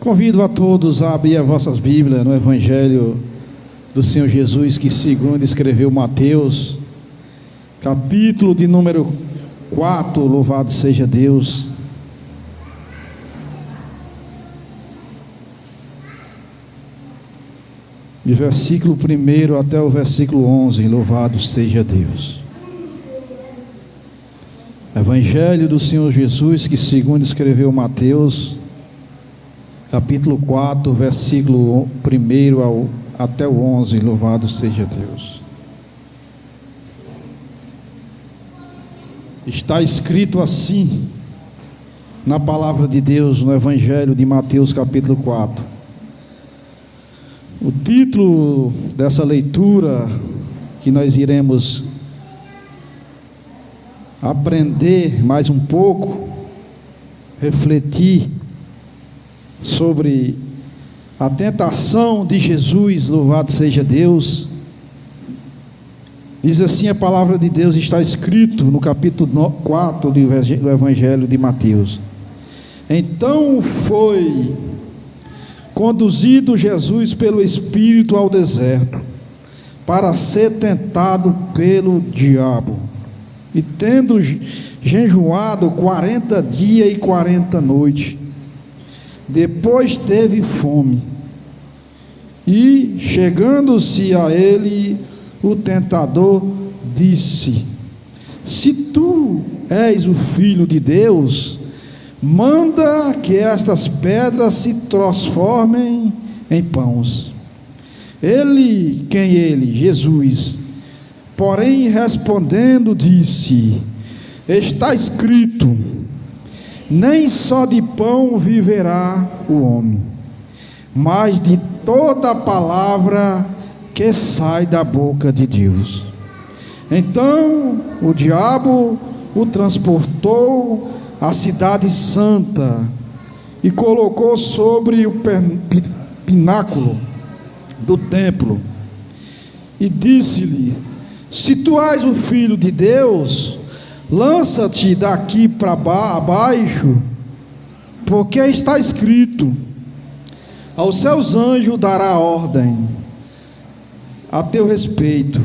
Convido a todos a abrir as vossas Bíblias no Evangelho do Senhor Jesus, que segundo escreveu Mateus, capítulo de número 4, louvado seja Deus. De versículo 1 até o versículo 11, louvado seja Deus. Evangelho do Senhor Jesus, que segundo escreveu Mateus, capítulo 4, versículo 1 até o 11, louvado seja Deus. Está escrito assim, na palavra de Deus, no Evangelho de Mateus, capítulo 4. O título dessa leitura que nós iremos aprender mais um pouco, refletir sobre a tentação de Jesus, louvado seja Deus. Diz assim a palavra de Deus, está escrito no capítulo 4 do Evangelho de Mateus. Então foi conduzido Jesus pelo Espírito ao deserto, para ser tentado pelo diabo. E tendo jejuado 40 dias e 40 noites, depois teve fome. E chegando-se a ele, o tentador disse: se tu és o Filho de Deus, manda que estas pedras se transformem em pães. Jesus, porém respondendo disse: está escrito, nem só de pão viverá o homem, mas de toda a palavra que sai da boca de Deus. Então o diabo o transportou à cidade santa e colocou sobre o pináculo do templo e disse-lhe: se tu és o Filho de Deus, lança-te daqui para abaixo, porque está escrito, aos seus anjos dará ordem a teu respeito,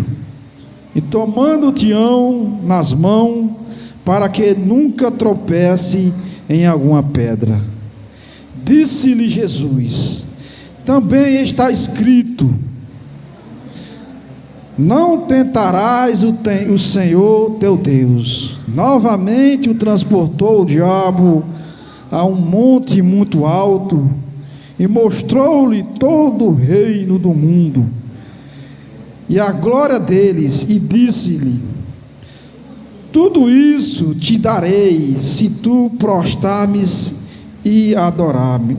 e tomando-te-ão nas mãos, para que nunca tropece em alguma pedra. Disse-lhe Jesus: também está escrito, não tentarás o Senhor teu Deus. Novamente o transportou o diabo a um monte muito alto, e mostrou-lhe todo o reino do mundo e a glória deles, e disse-lhe: tudo isso te darei, se tu prostrar-me e adorar-me.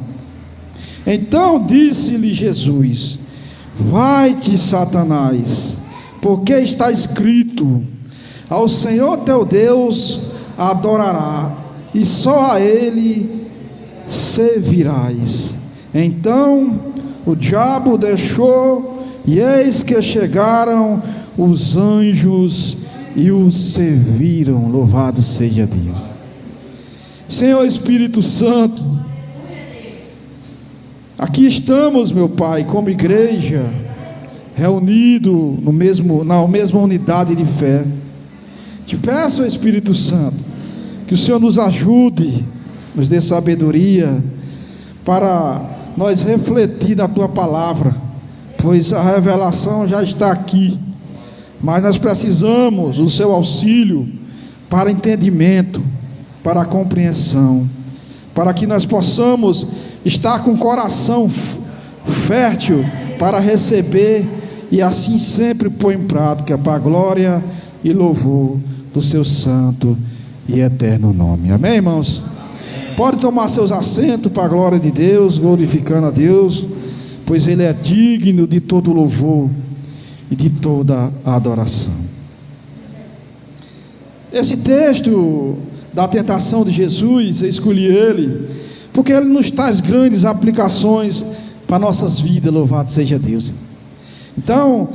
Então disse-lhe Jesus: vai-te, Satanás, porque está escrito, ao Senhor teu Deus adorará, e só a Ele servirás. Então o diabo deixou, e eis que chegaram os anjos e o serviram. Louvado seja Deus. Senhor Espírito Santo, aqui estamos, meu Pai, como igreja, reunido na mesma unidade de fé. Te peço, Espírito Santo, que o Senhor nos ajude, nos dê sabedoria para nós refletir na Tua palavra, pois a revelação já está aqui, mas nós precisamos do Seu auxílio para entendimento, para compreensão, para que nós possamos estar com o coração fértil para receber e assim sempre pôr em prática para a glória e louvor do Seu santo e eterno nome. Amém, irmãos? Pode tomar seus assentos para a glória de Deus, glorificando a Deus, pois Ele é digno de todo louvor e de toda a adoração. Esse texto da tentação de Jesus, eu escolhi ele, porque ele nos traz grandes aplicações para nossas vidas, louvado seja Deus. Então,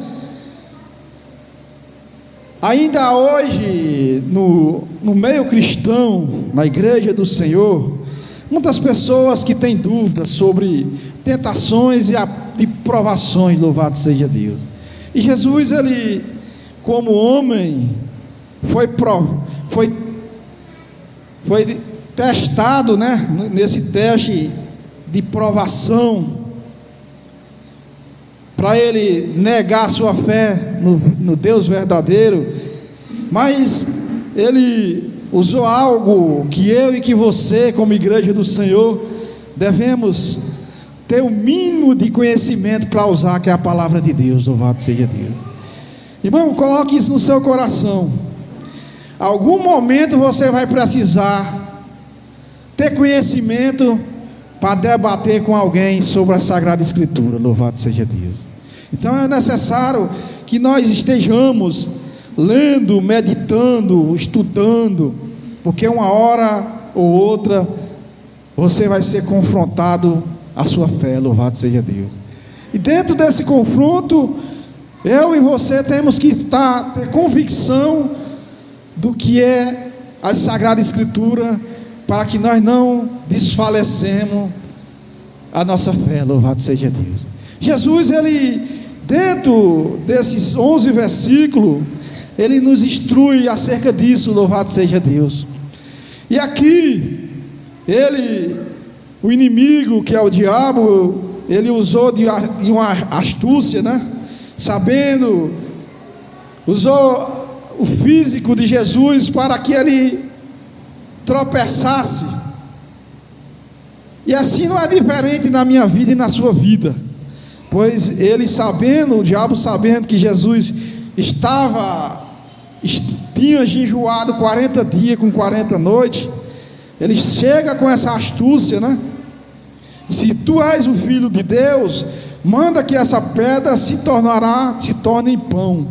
ainda hoje, no meio cristão, na igreja do Senhor, Muitas pessoas que têm dúvidas sobre tentações e provações, louvado seja Deus. E Jesus, ele, como homem, foi testado, né, nesse teste de provação, para ele negar a sua fé no Deus verdadeiro, mas ele usou algo que eu e que você, como igreja do Senhor, devemos ter o mínimo de conhecimento para usar, que é a palavra de Deus. Louvado seja Deus. Irmão, coloque isso no seu coração. Algum momento você vai precisar ter conhecimento para debater com alguém sobre a Sagrada Escritura. Louvado seja Deus. Então é necessário que nós estejamos lendo, meditando, estudando, porque uma hora ou outra você vai ser confrontado a sua fé. Louvado seja Deus. E dentro desse confronto, eu e você temos que ter convicção do que é a Sagrada Escritura, para que nós não desfalecemos a nossa fé. Louvado seja Deus. Jesus, ele, dentro desses 11 versículos, ele nos instrui acerca disso. Louvado seja Deus. E aqui, o inimigo, que é o diabo, ele usou de uma astúcia, né? Usou o físico de Jesus para que ele tropeçasse. E assim não é diferente na minha vida e na sua vida, pois o diabo sabendo que Jesus tinha jejuado 40 dias com 40 noites, ele chega com essa astúcia, né? Se tu és o Filho de Deus, manda que essa pedra se torne em pão.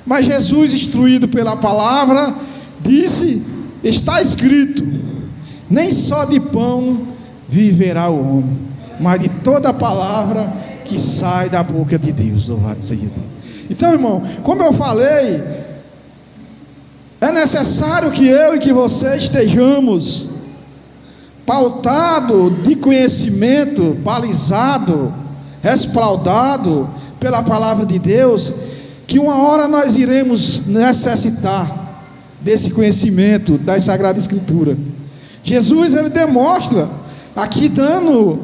Mas Jesus, instruído pela palavra, disse: está escrito, nem só de pão viverá o homem, mas de toda a palavra que sai da boca de Deus. Louvado seja Deus. Então, irmão, como eu falei, é necessário que eu e que você estejamos pautado de conhecimento, balizado, respaldado pela palavra de Deus, que uma hora nós iremos necessitar desse conhecimento da Sagrada Escritura. Jesus, ele demonstra aqui, dando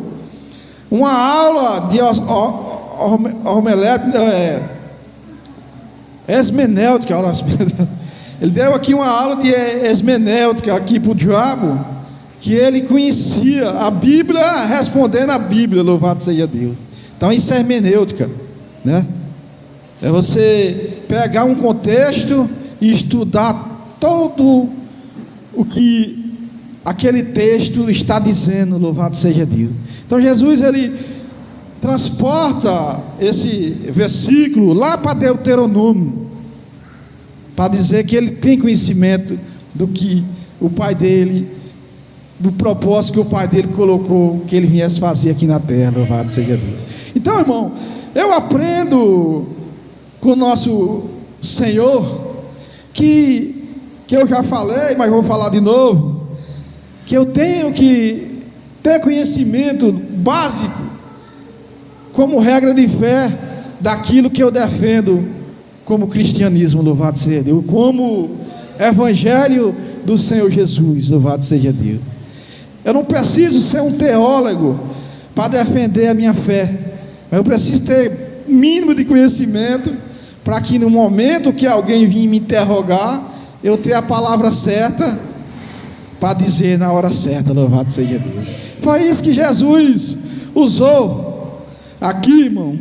uma aula de esmenéutica. Ele deu aqui uma aula de esmenéutica aqui para o diabo, que ele conhecia a Bíblia respondendo a Bíblia. Louvado seja Deus. Então isso é hermenêutica, né? É você pegar um contexto e estudar todo o que aquele texto está dizendo. Louvado seja Deus. Então Jesus, ele transporta esse versículo lá para Deuteronômio, para dizer que ele tem conhecimento do que o pai dele, do propósito que o pai dele colocou, que ele viesse fazer aqui na terra. Louvado seja Deus. Então, irmão, eu aprendo com o nosso Senhor, que eu já falei, mas vou falar de novo, que eu tenho que ter conhecimento básico, como regra de fé, daquilo que eu defendo como cristianismo. Louvado seja Deus, como evangelho do Senhor Jesus. Louvado seja Deus. Eu não preciso ser um teólogo para defender a minha fé, mas eu preciso ter mínimo de conhecimento, para que no momento que alguém vir me interrogar, eu tenha a palavra certa para dizer na hora certa. Louvado seja Deus. Foi isso que Jesus usou aqui, irmão,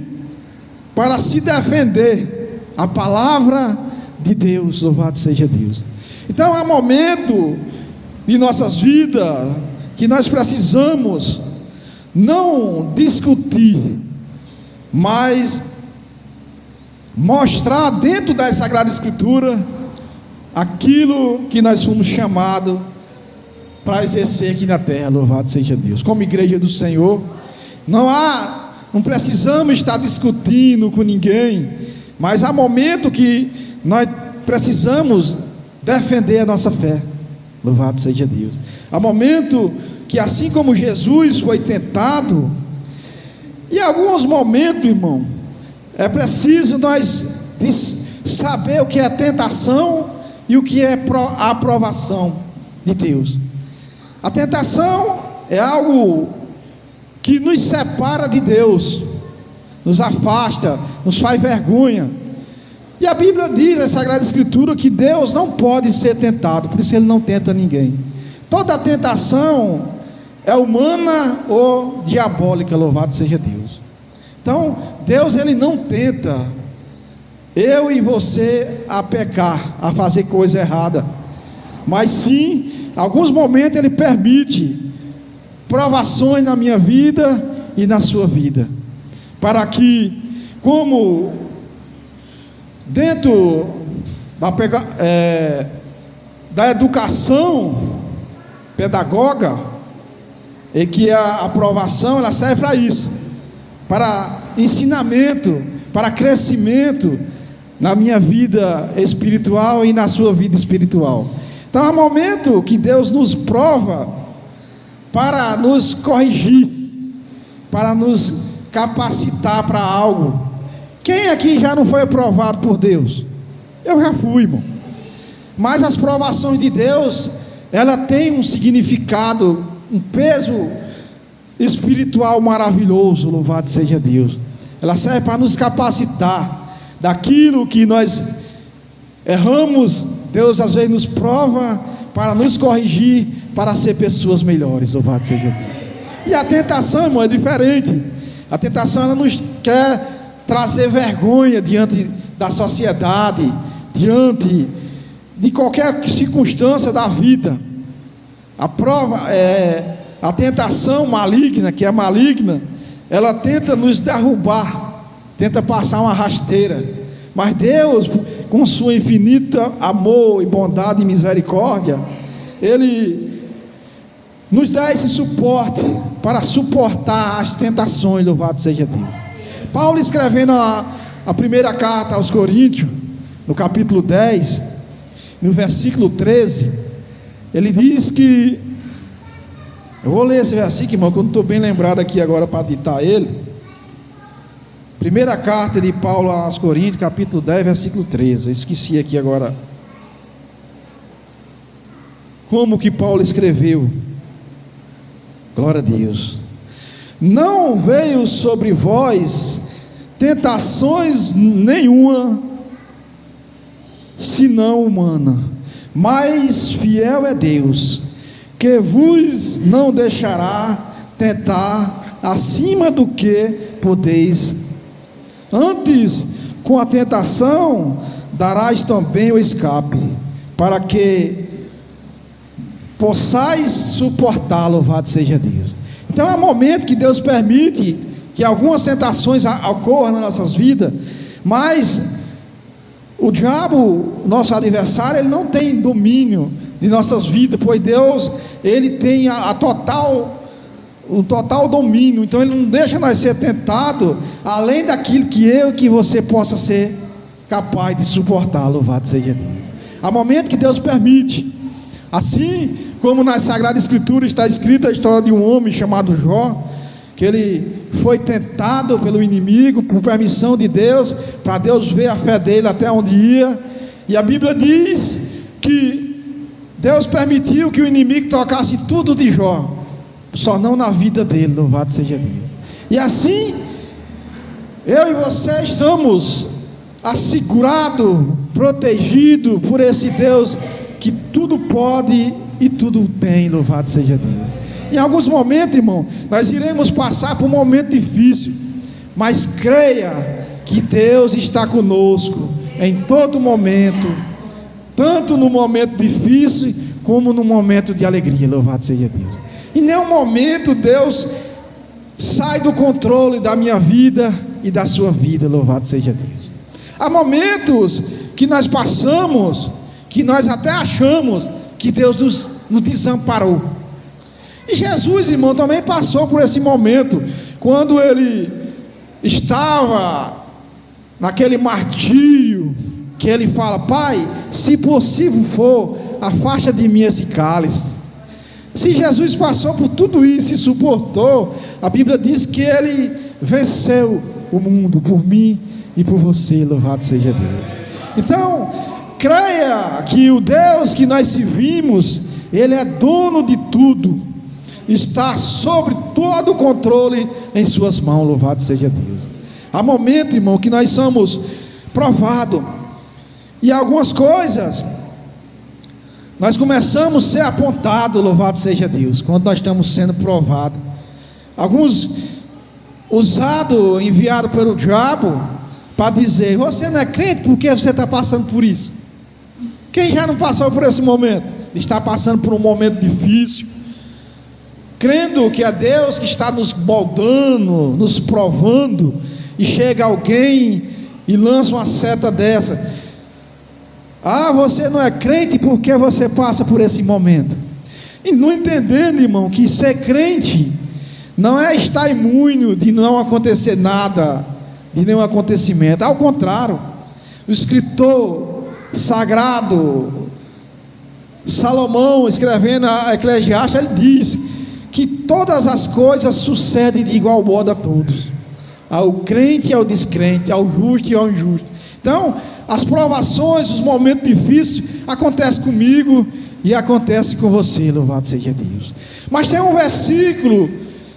para se defender a palavra de Deus. Louvado seja Deus. Então há momento em nossas vidas que nós precisamos não discutir, mas mostrar dentro da Sagrada Escritura aquilo que nós fomos chamados para exercer aqui na terra. Louvado seja Deus. Como igreja do Senhor, não precisamos estar discutindo com ninguém, mas há momento que nós precisamos defender a nossa fé. Louvado seja Deus. Há momento que assim como Jesus foi tentado, em alguns momentos, irmão, é preciso nós saber o que é tentação e o que é a aprovação de Deus. A tentação é algo que nos separa de Deus, nos afasta, nos faz vergonha. E a Bíblia diz, a Sagrada Escritura, que Deus não pode ser tentado, por isso Ele não tenta ninguém. Toda tentação é humana ou diabólica, louvado seja Deus. Então, Deus Ele não tenta eu e você a pecar, a fazer coisa errada, mas sim, em alguns momentos Ele permite provações na minha vida e na sua vida, para que, como dentro da educação pedagoga, e que a aprovação ela serve para isso, para ensinamento, para crescimento na minha vida espiritual e na sua vida espiritual. Então é um momento que Deus nos prova para nos corrigir, para nos capacitar para algo. Quem aqui já não foi aprovado por Deus? Eu já fui, irmão. Mas as provações de Deus, ela tem um significado, um peso espiritual maravilhoso, louvado seja Deus. Ela serve para nos capacitar daquilo que nós erramos. Deus às vezes nos prova para nos corrigir, para ser pessoas melhores, louvado seja Deus. E a tentação, irmão, é diferente. A tentação, ela nos quer trazer vergonha diante da sociedade, diante de qualquer circunstância da vida. A prova é a tentação maligna, que é maligna, ela tenta nos derrubar, tenta passar uma rasteira, mas Deus, com sua infinita amor e bondade e misericórdia, Ele nos dá esse suporte para suportar as tentações, louvado seja Deus. Paulo, escrevendo a primeira carta aos Coríntios, no capítulo 10, no versículo 13, ele diz que, eu vou ler esse versículo, irmão, que eu não estou bem lembrado aqui agora para ditar ele. Primeira carta de Paulo aos Coríntios, capítulo 10, versículo 13. Eu esqueci aqui agora como que Paulo escreveu. Glória a Deus. Não veio sobre vós tentações nenhuma, senão humana, mas fiel é Deus, que vos não deixará tentar acima do que podeis. Antes, com a tentação, darás também o escape, para que possais suportar, louvado seja Deus. Então é um momento que Deus permite que algumas tentações ocorram nas nossas vidas, mas o diabo, nosso adversário, ele não tem domínio de nossas vidas, pois Deus, Ele tem o total domínio. Então Ele não deixa nós ser tentados além daquilo que eu e que você possa ser capaz de suportar, louvado seja Deus. Há momentos que Deus permite, assim como na Sagrada Escritura está escrita a história de um homem chamado Jó, que ele foi tentado pelo inimigo, por permissão de Deus, para Deus ver a fé dele até onde ia. E a Bíblia diz que Deus permitiu que o inimigo tocasse tudo de Jó, só não na vida dele, louvado seja Deus. E assim, eu e você estamos assegurados, protegidos por esse Deus que tudo pode e tudo tem, louvado seja Deus. Em alguns momentos, irmão, nós iremos passar por um momento difícil, mas creia que Deus está conosco em todo momento, tanto no momento difícil como no momento de alegria, louvado seja Deus. Em nenhum momento Deus sai do controle da minha vida e da sua vida, louvado seja Deus. Há momentos que nós passamos, que nós até achamos que Deus nos desamparou. E Jesus, irmão, também passou por esse momento, quando ele estava naquele martírio, que ele fala: Pai, se possível for, afasta de mim esse cálice. Se Jesus passou por tudo isso e suportou, a Bíblia diz que Ele venceu o mundo por mim e por você, louvado seja Deus. Então, creia que o Deus que nós servimos, Ele é dono de tudo, está sobre todo o controle em suas mãos, louvado seja Deus. Há momentos, irmão, que nós somos provados, e algumas coisas nós começamos a ser apontados, louvado seja Deus, quando nós estamos sendo provados. Alguns usados, enviados pelo diabo para dizer: você não é crente porque você está passando por isso. Quem já não passou por esse momento? Está passando por um momento difícil, crendo que é Deus que está nos moldando, nos provando, e chega alguém e lança uma seta dessa: ah, você não é crente porque você passa por esse momento. E não entendendo, irmão, que ser crente não é estar imune de não acontecer nada, de nenhum acontecimento. Ao contrário, o escritor sagrado Salomão, escrevendo a Eclesiastes, ele diz que todas as coisas sucedem de igual modo a todos, ao crente e ao descrente, ao justo e ao injusto. Então, as provações, os momentos difíceis acontecem comigo e acontecem com você, louvado seja Deus. Mas tem um versículo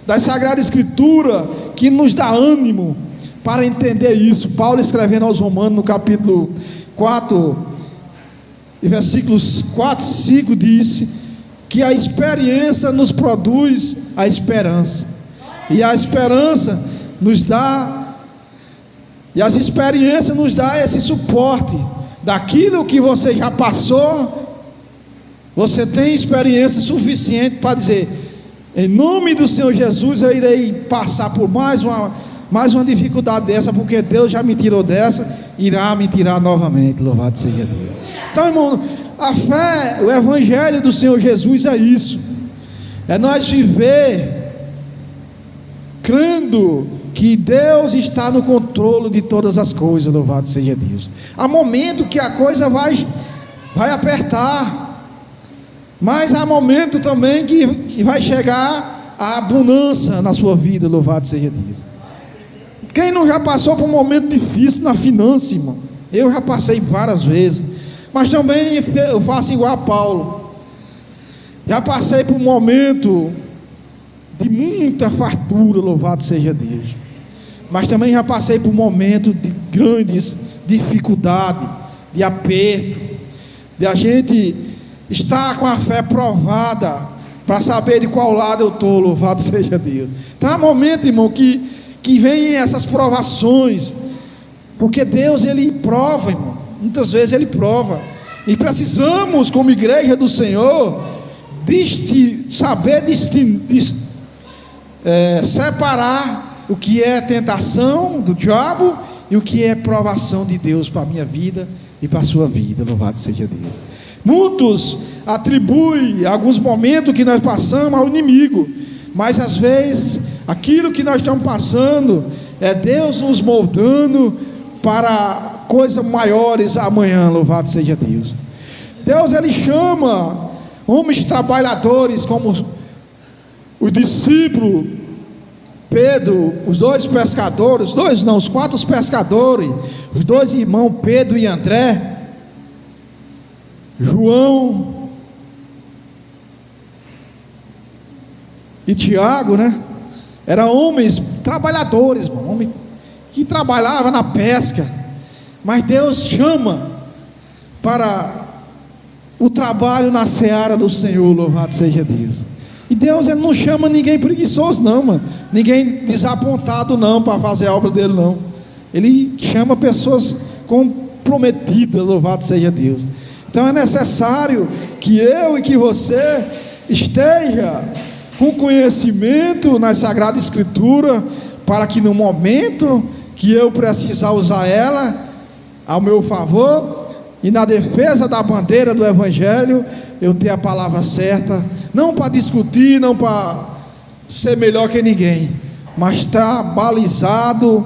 da Sagrada Escritura que nos dá ânimo para entender isso. Paulo, escrevendo aos Romanos, no capítulo 4, e versículos 4 e 5, diz que a experiência nos produz a esperança, e a esperança nos dá, e as experiências nos dão esse suporte daquilo que você já passou. Você tem experiência suficiente para dizer: em nome do Senhor Jesus, eu irei passar por mais uma dificuldade dessa, porque Deus já me tirou dessa, irá me tirar novamente, louvado seja Deus. Então, irmão, a fé, o Evangelho do Senhor Jesus é isso, é nós viver crendo que Deus está no controle de todas as coisas, louvado seja Deus. Há momento que a coisa vai apertar, mas há momento também que vai chegar a abundância na sua vida, louvado seja Deus. Quem não já passou por um momento difícil na finança, irmão? Eu já passei várias vezes, mas também eu faço igual a Paulo. Já passei por um momento de muita fartura, louvado seja Deus. Mas também já passei por um momento de grandes dificuldades, de aperto, de a gente estar com a fé provada, para saber de qual lado eu estou, louvado seja Deus. Então há momento, irmão, que vem essas provações, porque Deus, Ele prova, irmão. Muitas vezes Ele prova, e precisamos, como igreja do Senhor, saber separar o que é tentação do diabo e o que é provação de Deus para a minha vida e para a sua vida, louvado seja Deus. Muitos atribuem alguns momentos que nós passamos ao inimigo, mas às vezes aquilo que nós estamos passando é Deus nos moldando para coisas maiores amanhã, louvado seja Deus. Deus, Ele chama homens trabalhadores como os discípulos Pedro, os dois pescadores, os 4 pescadores, os 2 irmãos Pedro e André, João e Tiago, né? Eram homens trabalhadores, homens que trabalhavam na pesca, mas Deus chama para o trabalho na seara do Senhor, louvado seja Deus. E Deus, Ele não chama ninguém preguiçoso não, mano. Ninguém desapontado não, para fazer a obra dele não. Ele chama pessoas comprometidas, louvado seja Deus. Então é necessário que eu e que você esteja com conhecimento na Sagrada Escritura, para que no momento que eu precisar usar ela ao meu favor e na defesa da bandeira do Evangelho, eu ter a palavra certa, não para discutir, não para ser melhor que ninguém, mas estar balizado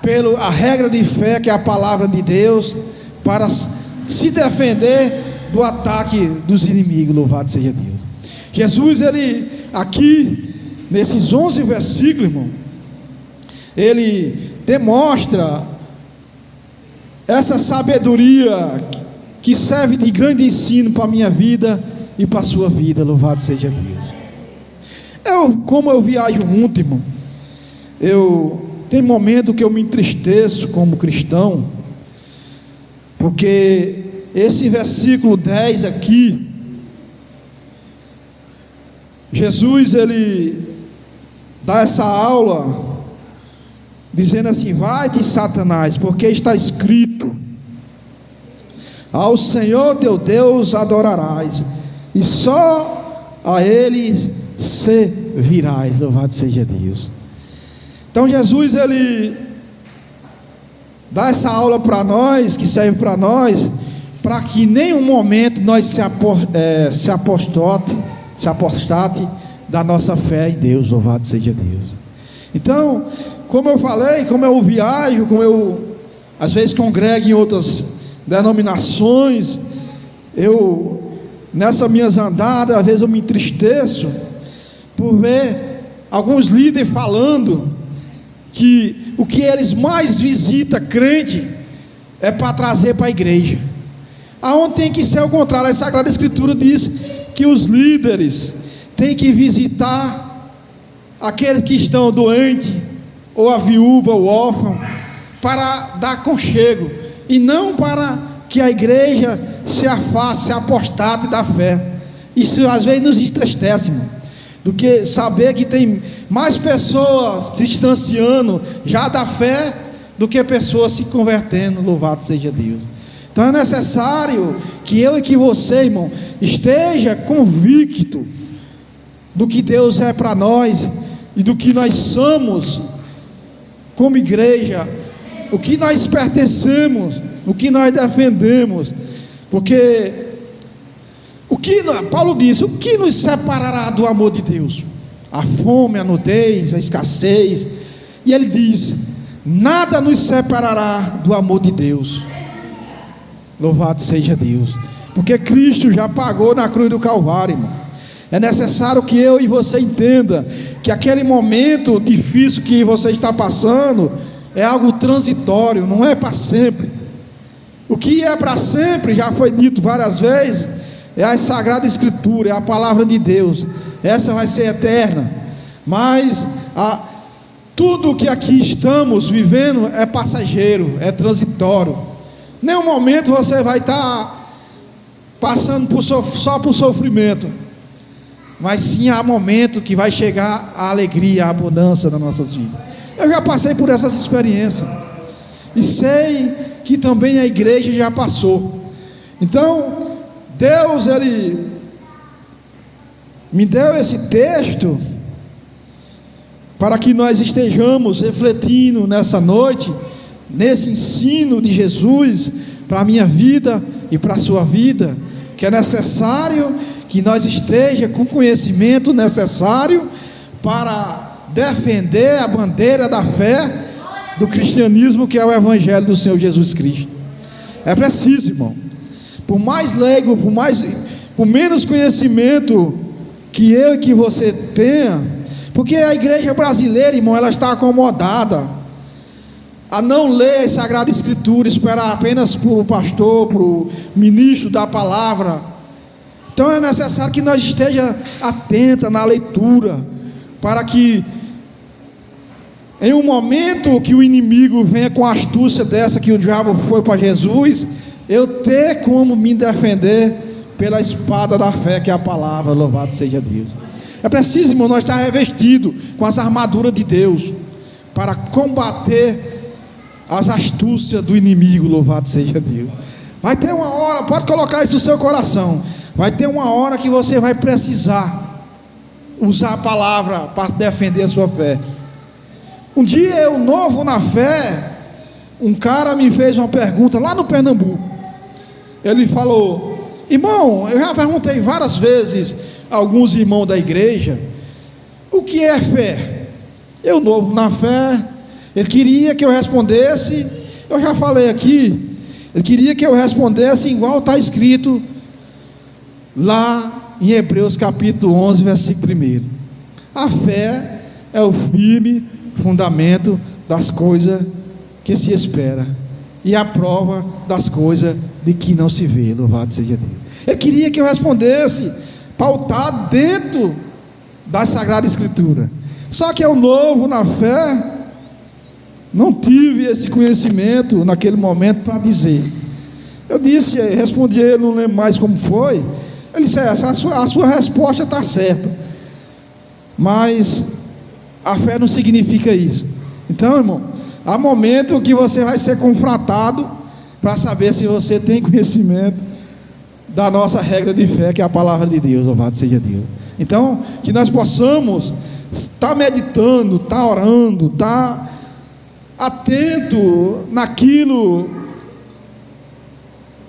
pela regra de fé, que é a palavra de Deus, para se defender do ataque dos inimigos. Louvado seja Deus. Jesus, ele aqui nesses 11 versículos, irmão, ele demonstra essa sabedoria que serve de grande ensino para a minha vida e para a sua vida. Louvado seja Deus. Como eu viajo muito, irmão, tem momento que eu me entristeço como cristão, porque esse versículo 10 aqui, Jesus, ele dá essa aula dizendo assim: vai-te, Satanás, porque está escrito: ao Senhor teu Deus adorarás, e só a Ele servirás. Louvado seja Deus. Então Jesus, ele dá essa aula para nós, que serve para nós, para que em nenhum momento nós se apostate da nossa fé em Deus. Louvado seja Deus. Então, como eu falei, como eu viajo, como eu às vezes congrego em outras denominações, nessas minhas andadas, às vezes eu me entristeço por ver alguns líderes falando que o que eles mais visitam crente é para trazer para a igreja, aonde tem que ser o contrário. A Sagrada Escritura diz que os líderes têm que visitar aqueles que estão doentes, ou a viúva, ou órfão, para dar aconchego, e não para que a igreja se afaste, se apostate da fé. Isso às vezes nos entristece, irmão, do que saber que tem mais pessoas se distanciando já da fé do que pessoas se convertendo. Louvado seja Deus. Então é necessário que eu e que você, irmão, esteja convicto do que Deus é para nós e do que nós somos como igreja, o que nós pertencemos, o que nós defendemos, porque Paulo diz: o que nos separará do amor de Deus? A fome, a nudez, a escassez. E ele diz: nada nos separará do amor de Deus. Louvado seja Deus, porque Cristo já pagou na cruz do Calvário, irmão. É necessário que eu e você entenda que aquele momento difícil que você está passando é algo transitório, não é para sempre. O que é para sempre, já foi dito várias vezes, é a Sagrada Escritura, é a palavra de Deus. Essa vai ser eterna. Mas tudo que aqui estamos vivendo é passageiro, é transitório. Nenhum momento você vai estar passando só por sofrimento, mas sim há momento que vai chegar a alegria, a abundância nas nossas vidas. Eu já passei por essas experiências e sei que também a igreja já passou. Então Deus, ele me deu esse texto para que nós estejamos refletindo nessa noite, nesse ensino de Jesus para a minha vida e para a sua vida, que é necessário que nós estejamos com o conhecimento necessário para defender a bandeira da fé do cristianismo, que é o Evangelho do Senhor Jesus Cristo. É preciso, irmão, por mais leigo, por menos conhecimento que eu e que você tenha, porque a igreja brasileira, irmão, ela está acomodada a não ler a Sagrada Escritura, esperar apenas para o pastor, para o ministro da palavra. Então é necessário que nós estejamos atentos na leitura, para que em um momento que o inimigo venha com a astúcia dessa que o diabo foi para Jesus, eu ter como me defender pela espada da fé, que é a palavra. Louvado seja Deus. É preciso, irmão, nós estar revestidos com as armaduras de Deus para combater as astúcias do inimigo. Louvado seja Deus. Vai ter uma hora, pode colocar isso no seu coração, vai ter uma hora que você vai precisar usar a palavra para defender a sua fé. Um dia eu, novo na fé, um cara me fez uma pergunta lá no Pernambuco. Ele falou: irmão, eu já perguntei várias vezes a alguns irmãos da igreja o que é fé. Eu, novo na fé, ele queria que eu respondesse, eu já falei aqui, ele queria que eu respondesse igual está escrito lá em Hebreus capítulo 11, versículo 1. A fé é o firme fundamento das coisas que se espera e a prova das coisas de que não se vê. Louvado seja Deus. Ele queria que eu respondesse pautado dentro da Sagrada Escritura. Só que eu, novo na fé, não tive esse conhecimento naquele momento para dizer. Eu disse, respondi a ele, não lembro mais como foi. Ele disse: a sua resposta está certa, mas a fé não significa isso. Então, irmão, há momento que você vai ser confrontado para saber se você tem conhecimento da nossa regra de fé, que é a palavra de Deus. Louvado seja Deus. Então, que nós possamos estar meditando, estar orando, estar atento naquilo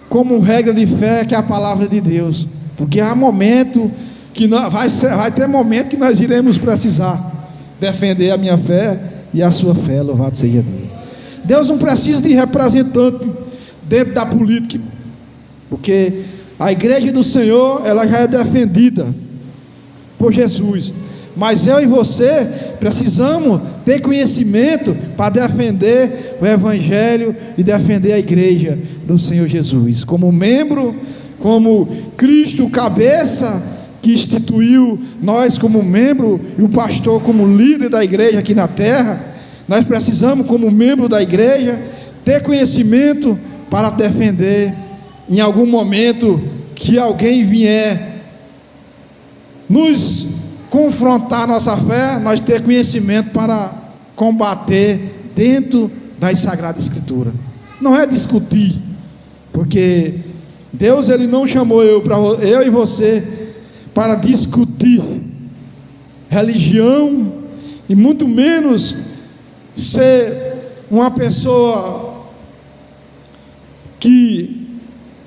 como regra de fé, que é a palavra de Deus. Porque há momento que vai ter momento que nós iremos precisar defender a minha fé e a sua fé. Louvado seja Deus. Deus não precisa de representante dentro da política, irmão, porque a igreja do Senhor, ela já é defendida por Jesus. Mas eu e você precisamos ter conhecimento para defender o Evangelho e defender a igreja do Senhor Jesus, como membro, como Cristo, cabeça, que instituiu nós como membro, e o pastor como líder da igreja aqui na terra. Nós precisamos, como membro da igreja, ter conhecimento para defender, em algum momento que alguém vier nos confrontar nossa fé, nós ter conhecimento para combater dentro das Sagradas Escrituras. Não é discutir, porque Deus, Ele não chamou eu e você para discutir religião, e muito menos ser uma pessoa que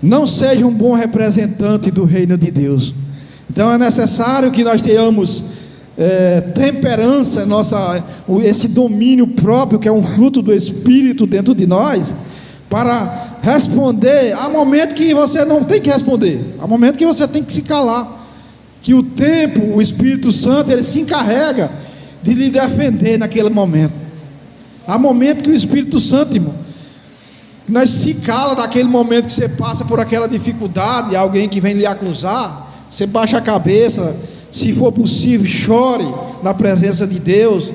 não seja um bom representante do reino de Deus. Então é necessário que nós tenhamos temperança, esse domínio próprio, que é um fruto do Espírito dentro de nós, para responder. Há momento que você não tem que responder, há momento que você tem que se calar, que o tempo, o Espírito Santo, ele se encarrega de lhe defender naquele momento. Há momento que o Espírito Santo, irmão, nós se cala daquele momento que você passa por aquela dificuldade, alguém que vem lhe acusar, você baixa a cabeça, se for possível, chore na presença de Deus,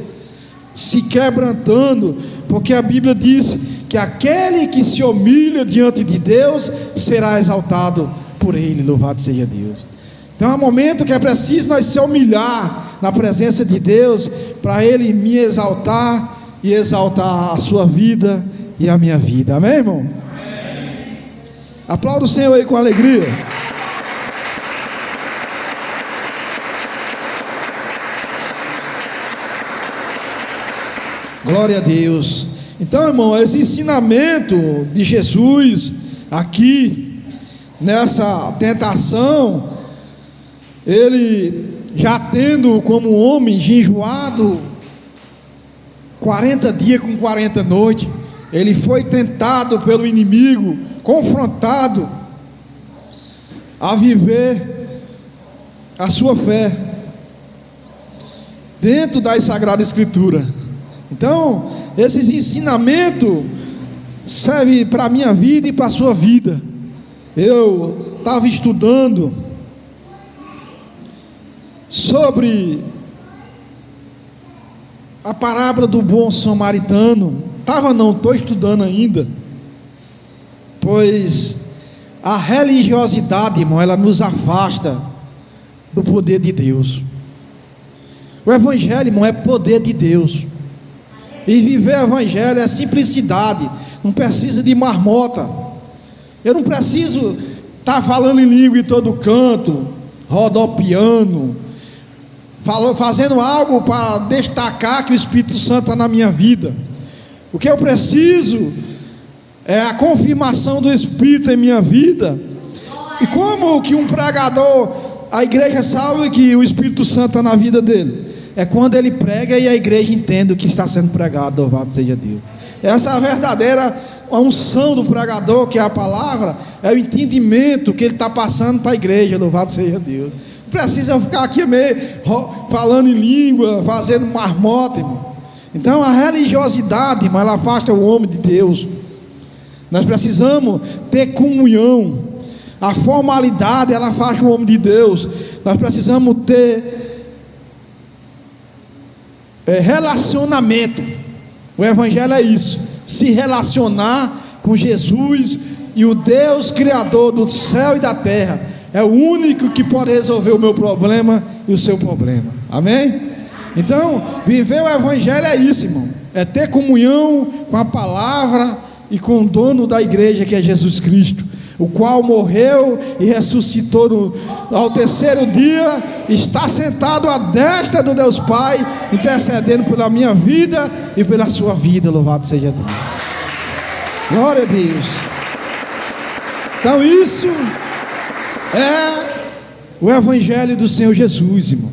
se quebrantando, porque a Bíblia diz que aquele que se humilha diante de Deus será exaltado por Ele. Louvado seja Deus. Então há momento que é preciso nós se humilhar na presença de Deus, para Ele me exaltar e exaltar a sua vida e a minha vida. Amém, irmão? Amém. Aplauda o Senhor aí com alegria. Glória a Deus. Então, irmão, esse ensinamento de Jesus aqui, nessa tentação, ele já tendo como homem jejuado 40 dias com 40 noites, ele foi tentado pelo inimigo, confrontado a viver a sua fé dentro das Sagradas Escrituras. Então, esses ensinamentos servem para a minha vida e para a sua vida. Eu estava estudando sobre a parábola do bom samaritano. Estou estudando ainda. Pois a religiosidade, irmão, ela nos afasta do poder de Deus. O Evangelho, irmão, é poder de Deus. E viver o Evangelho é simplicidade. Não precisa de marmota. Eu não preciso estar falando em língua em todo canto, rodopiando, fazendo algo para destacar que o Espírito Santo está na minha vida. O que eu preciso é a confirmação do Espírito em minha vida. E como que um pregador, a igreja sabe que o Espírito Santo está na vida dele? É quando ele prega e a igreja entende o que está sendo pregado. Louvado seja Deus. Essa é a verdadeira a unção do pregador, que é a palavra, é o entendimento que ele está passando para a igreja. Louvado seja Deus. Não precisa ficar aqui meio falando em língua, fazendo marmota, irmão. Então a religiosidade, irmão, ela afasta o homem de Deus. Nós precisamos ter comunhão. A formalidade, ela afasta o homem de Deus. Nós precisamos ter relacionamento. O evangelho é isso: se relacionar com Jesus e o Deus Criador do céu e da terra. É o único que pode resolver o meu problema e o seu problema. Amém? Então, viver o evangelho é isso, irmão. É ter comunhão com a palavra e com o dono da igreja, que é Jesus Cristo, o qual morreu e ressuscitou ao terceiro dia, está sentado à destra do Deus Pai, intercedendo pela minha vida e pela sua vida. Louvado seja Deus. Glória a Deus. Então isso é o evangelho do Senhor Jesus, irmão.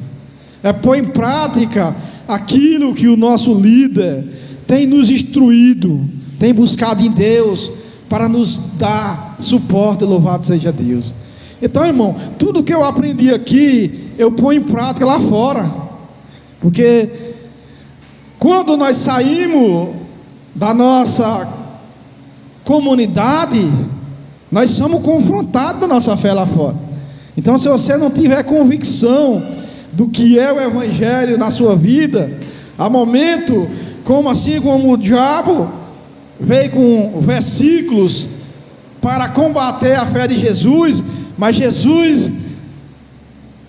É pôr em prática aquilo que o nosso líder tem nos instruído, tem buscado em Deus para nos dar suporte. Louvado seja Deus. Então, irmão, tudo que eu aprendi aqui, eu ponho em prática lá fora. Porque quando nós saímos da nossa comunidade, nós somos confrontados da nossa fé lá fora. Então, se você não tiver convicção do que é o evangelho na sua vida, há momento, como o diabo veio com versículos para combater a fé de Jesus, mas Jesus,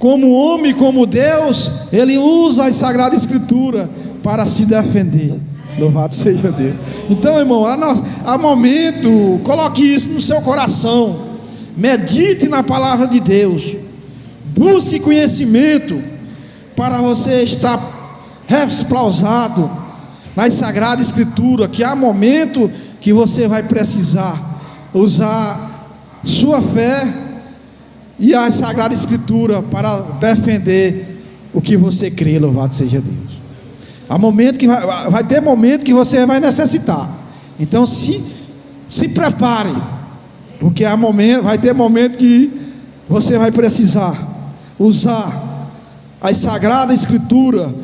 como homem, como Deus, ele usa a Sagrada Escritura para se defender. Louvado seja Deus. Então, irmão, há momento, coloque isso no seu coração, medite na palavra de Deus, busque conhecimento para você estar respaldado na Sagrada Escritura, que há momento que você vai precisar usar sua fé e a Sagrada Escritura para defender o que você crê. Louvado seja Deus. Há momento que vai ter momento que você vai necessitar. Então se prepare, porque vai ter momento que você vai precisar usar a Sagrada Escritura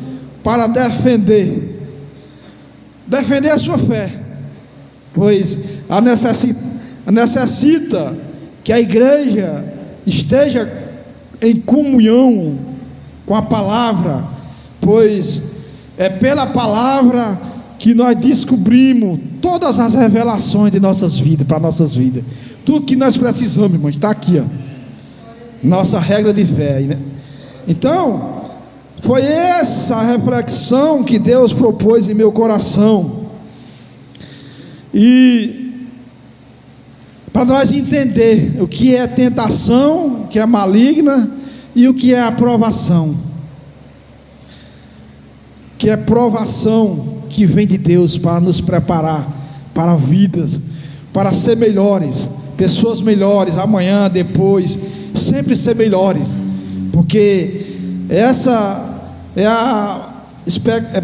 para defender a sua fé, pois necessita que a igreja esteja em comunhão com a palavra, pois é pela palavra que nós descobrimos todas as revelações de nossas vidas, para nossas vidas. Tudo que nós precisamos, irmão, está aqui, ó. Nossa regra de fé, né? Então, foi essa reflexão que Deus propôs em meu coração. E para nós entender o que é tentação, o que é maligna, e o que é aprovação, que é provação que vem de Deus para nos preparar para vidas, para ser melhores, pessoas melhores, amanhã, depois, sempre ser melhores, porque essa é a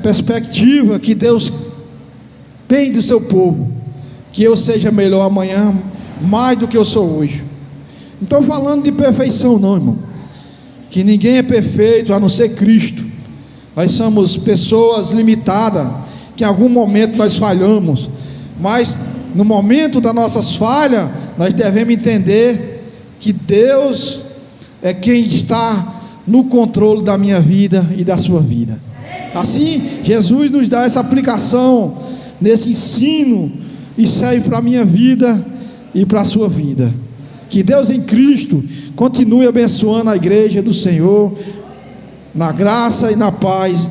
perspectiva que Deus tem do seu povo, que eu seja melhor amanhã, mais do que eu sou hoje. Não estou falando de perfeição não, irmão, que ninguém é perfeito a não ser Cristo. Nós somos pessoas limitadas, que em algum momento nós falhamos, mas no momento das nossas falhas, nós devemos entender que Deus é quem está no controle da minha vida e da sua vida. Assim, Jesus nos dá essa aplicação, nesse ensino, e serve para a minha vida e para a sua vida. Que Deus em Cristo continue abençoando a igreja do Senhor, na graça e na paz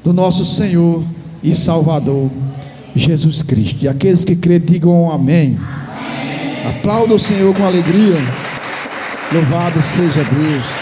do nosso Senhor e Salvador Jesus Cristo. E aqueles que crêem digam amém. Aplauda o Senhor com alegria. Louvado seja Deus.